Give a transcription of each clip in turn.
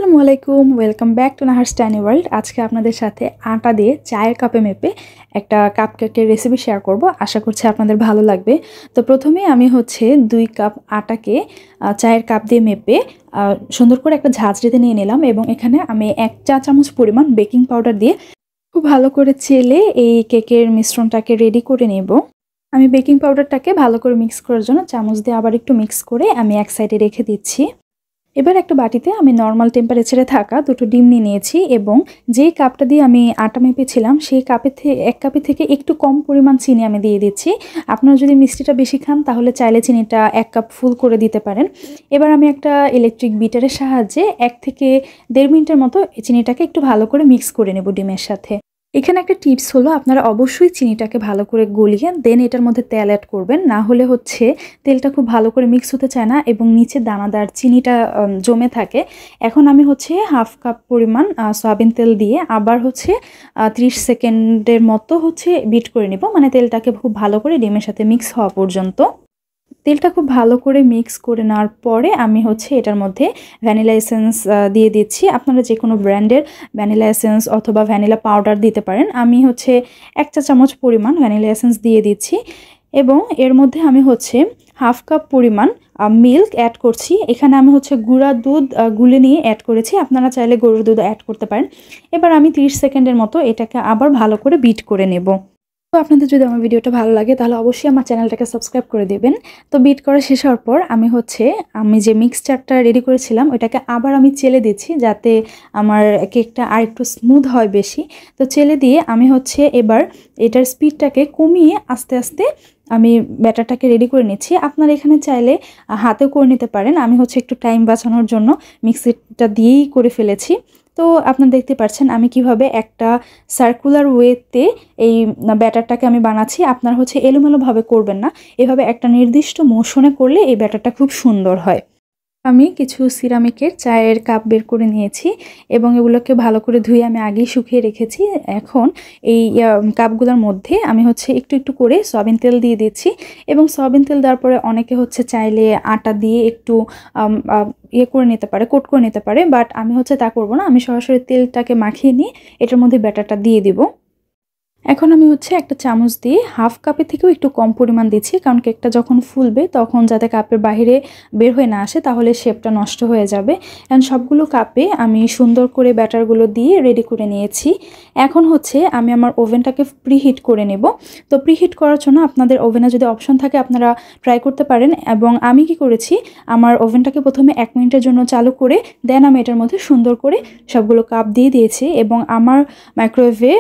আসসালামু আলাইকুম, welcome back to Nahar's tiny world. আজকে আপনাদের সাথে আটা দিয়ে চায়ের কাপে মেপে একটা কাপকেকের রেসিপি শেয়ার করব। আশা করছি আপনাদের ভালো লাগবে। তো প্রথমে আমি 2 কাপ আটাকে চায়ের কাপ দিয়ে মেপে সুন্দর করে একটা ঝাঁঝরিতে নিয়ে নিলাম এবং এখানে আমি 1 চা চামচ পরিমাণ বেকিং পাউডার দিয়ে খুব ভালো করে চেলে এই কেকের মিশ্রণটাকে রেডি করে নেব। আমি বেকিং পাউডারটাকে ভালো করে মিক্স করার জন্য চামচ দিয়ে আবার একটু মিক্স করে আমি এক সাইডে রেখে দিচ্ছি। এবার একটা বাটিতে আমি নর্মাল টেম্পারেচারে থাকা 2টো ডিম নিয়ে নিয়েছি এবং যে কাপটা দিয়ে আমি আটা মেপেছিলাম সেই এক কাপের থেকে একটু কম পরিমাণ চিনি আমি দিয়ে দিচ্ছি। আপনারা যদি মিষ্টিটা বেশি খান তাহলে চাইলে চিনিটা 1 কাপ ফুল করে দিতে পারেন। এবার আমি একটা ইলেকট্রিক বিটারের সাহায্যে 1 থেকে 1.5 মিনিটের মতো চিনিটাকে একটু ভালো করে মিক্স করে নেব ডিমের সাথে। এখানে একটা টিপস হলো, আপনারা অবশ্যই চিনিটাকে ভালো করে গলিয়ে দেন এটার মধ্যে তেল অ্যাড করবেন, না হলে তেলটা খুব ভালো করে মিক্স হতে চায় না এবং নিচে দানাদার চিনিটা জমে থাকে। এখন আমি 1/2 কাপ পরিমাণ সয়াবিন তেল দিয়ে আবার 30 সেকেন্ডের মতো বিট করে নিব, মানে তেলটাকে খুব ভালো করে ডিমের সাথে মিক্স হওয়া পর্যন্ত। তেলটা খুব ভালো করে মিক্স করে নেওয়ার পরে আমি এটার মধ্যে ভ্যানিলা এসেন্স দিয়ে দিচ্ছি। আপনারা যে কোনো ব্র্যান্ডের ভ্যানিলা এসেন্স অথবা ভ্যানিলা পাউডার দিতে পারেন। আমি 1 চা চামচ পরিমাণ ভ্যানিলা এসেন্স দিয়ে দিচ্ছি এবং এর মধ্যে আমি 1/2 কাপ পরিমাণ মিল্ক অ্যাড করছি। এখানে আমি গুঁড়া দুধ গুলে নিয়ে অ্যাড করেছি, আপনারা চাইলে গরুর দুধ অ্যাড করতে পারেন। এবার আমি 30 সেকেন্ডের মতো এটাকে আবার ভালো করে বিট করে নেব। তো আপনাদের যদি আমার ভিডিওটা ভালো লাগে তাহলে অবশ্যই আমার চ্যানেলটাকে সাবস্ক্রাইব করে দেবেন। তো বিট করা শেষ হওয়ার পর আমি যে মিক্সচারটা রেডি করেছিলাম ওইটাকে আবার আমি চেলে দিচ্ছি, যাতে আমার কেকটা আর একটু স্মুথ হয় বেশি। তো চেলে দিয়ে আমি এবার এটার স্পিডটাকে কমিয়ে আস্তে আস্তে আমি ব্যাটারটাকে রেডি করে নিচ্ছি। আপনারা এখানে চাইলে হাতেও করে নিতে পারেন। আমি একটু টাইম বাঁচানোর জন্য মিক্সিটা দিয়েই করে ফেলেছি। তো আপনারা দেখতে পাচ্ছেন আমি কিভাবে একটা সার্কুলার ওয়েতে এই ব্যাটারটাকে আমি বানাচ্ছি। আপনারা এলোমেলোভাবে করবেন না, এভাবে একটা নির্দিষ্ট মোশনে করলে এই ব্যাটারটা খুব সুন্দর হয়। আমি কিছু সিরামিকের চায়ের কাপ বের করে নিয়েছি এবং এগুলোকে ভালো করে ধুয়ে আমি আগেই শুকিয়ে রেখেছি। এখন এই কাপগুলোর মধ্যে আমি একটু একটু করে সয়াবিন তেল দিয়ে দিচ্ছি এবং সয়াবিন তেল দেওয়ার পরে অনেকে চাইলে আটা দিয়ে একটু করে নিতে পারে, কোট করে নিতে পারে, বাট আমি তা করবো না। আমি সরাসরি তেলটাকে মাখিয়ে নিয়ে এটার মধ্যে ব্যাটারটা দিয়ে দিব। এখন আমি একটা চামচ দিয়ে 1/2 কাপের থেকেও একটু কম পরিমাণ দিচ্ছি, কারণ কেকটা যখন ফুলবে তখন যাতে কাপের বাইরে বের হয়ে না আসে, তাহলে শেপটা নষ্ট হয়ে যাবে। এন্ড সবগুলো কাপে আমি সুন্দর করে ব্যাটারগুলো দিয়ে রেডি করে নিয়েছি। এখন আমি আমার ওভেনটাকে প্রিহিট করে নেব। তো প্রিহিট করার জন্য আপনাদের ওভেনে যদি অপশন থাকে আপনারা ট্রাই করতে পারেন। এবং আমি কি করেছি, আমার ওভেনটাকে প্রথমে 1 মিনিটের জন্য চালু করে দেন আমি এটার মধ্যে সুন্দর করে সবগুলো কাপ দিয়ে দিয়েছি এবং আমার মাইক্রোওয়েভে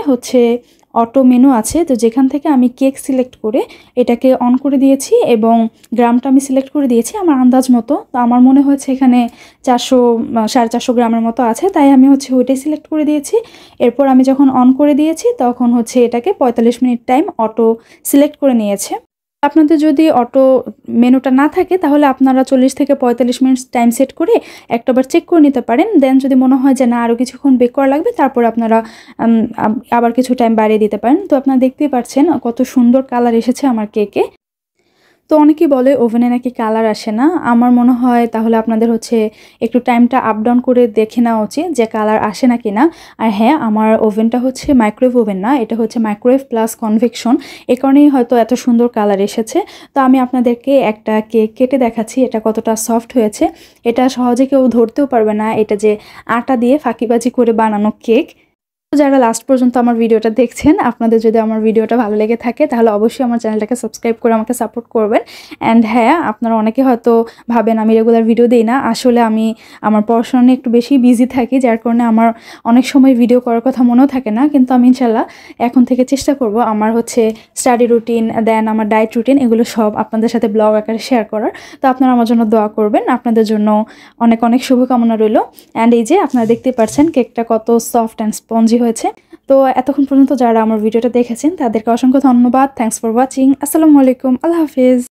অটো মেনু আছে, তো যেখান থেকে আমি কেক সিলেক্ট করে এটাকে অন করে দিয়েছি এবং গ্রামটা আমি সিলেক্ট করে দিয়েছি আমার আন্দাজ মতো। তো আমার মনে হয়েছে এখানে 400-450 গ্রামের মতো আছে, তাই আমি ওইটাই সিলেক্ট করে দিয়েছি। এরপর আমি যখন অন করে দিয়েছি তখন এটাকে 45 মিনিট টাইম অটো সিলেক্ট করে নিয়েছে। আপনাদের যদি অটো মেনুটা না থাকে তাহলে আপনারা 40 থেকে 45 মিনিট টাইম সেট করে একটাবার চেক করে নিতে পারেন। দেন যদি মনে হয় যে না আরও কিছুক্ষণ বেক করা লাগবে, তারপর আপনারা আবার কিছু টাইম বাড়িয়ে দিতে পারেন। তো আপনারা দেখতেই পাচ্ছেন কত সুন্দর কালার এসেছে আমার কেকে। তো অনেকেই বলে ওভেনে নাকি কালার আসে না। আমার মনে হয় তাহলে আপনাদের একটু টাইমটা আপ ডাউন করে দেখে নেওয়া উচিত যে কালার আসে না কিনা। আর হ্যাঁ, আমার ওভেনটা মাইক্রোওয়েভ ওভেন না, এটা মাইক্রোওয়েভ প্লাস কনভেকশন, এ কারণেই হয়তো এত সুন্দর কালার এসেছে। তো আমি আপনাদেরকে একটা কেক কেটে দেখাচ্ছি এটা কতটা সফট হয়েছে। এটা সহজে কেউ ধরতেও পারবে না এটা যে আটা দিয়ে ফাঁকিবাজি করে বানানো কেক। যারা লাস্ট পর্যন্ত আমার ভিডিওটা দেখছেন, আপনাদের যদি আমার ভিডিওটা ভালো লেগে থাকে তাহলে অবশ্যই আমার চ্যানেলটাকে সাবস্ক্রাইব করে আমাকে সাপোর্ট করবেন। অ্যান্ড হ্যাঁ, আপনারা অনেকে হয়তো ভাবেন আমি রেগুলার ভিডিও দিই না। আসলে আমি আমার পড়াশোনা নিয়ে একটু বেশি বিজি থাকি, যার কারণে আমার অনেক সময় ভিডিও করার কথা মনেও থাকে না। কিন্তু আমি ইনশাল্লাহ এখন থেকে চেষ্টা করব আমার স্টাডি রুটিন, দেন আমার ডায়েট রুটিন, এগুলো সব আপনাদের সাথে ব্লগ আকারে শেয়ার করার। তো আপনারা আমার জন্য দোয়া করবেন, আপনাদের জন্য অনেক অনেক শুভকামনা রইল। অ্যান্ড এই যে আপনারা দেখতে পাচ্ছেন কেকটা কত সফট অ্যান্ড স্পঞ্জি হয়েছে। তো এতক্ষণ পর্যন্ত যারা আমার ভিডিওটা দেখেছেন তাদেরকে অসংখ্য ধন্যবাদ। Thanks for watching. আসসালামু আলাইকুম, আল্লাহ হাফিজ।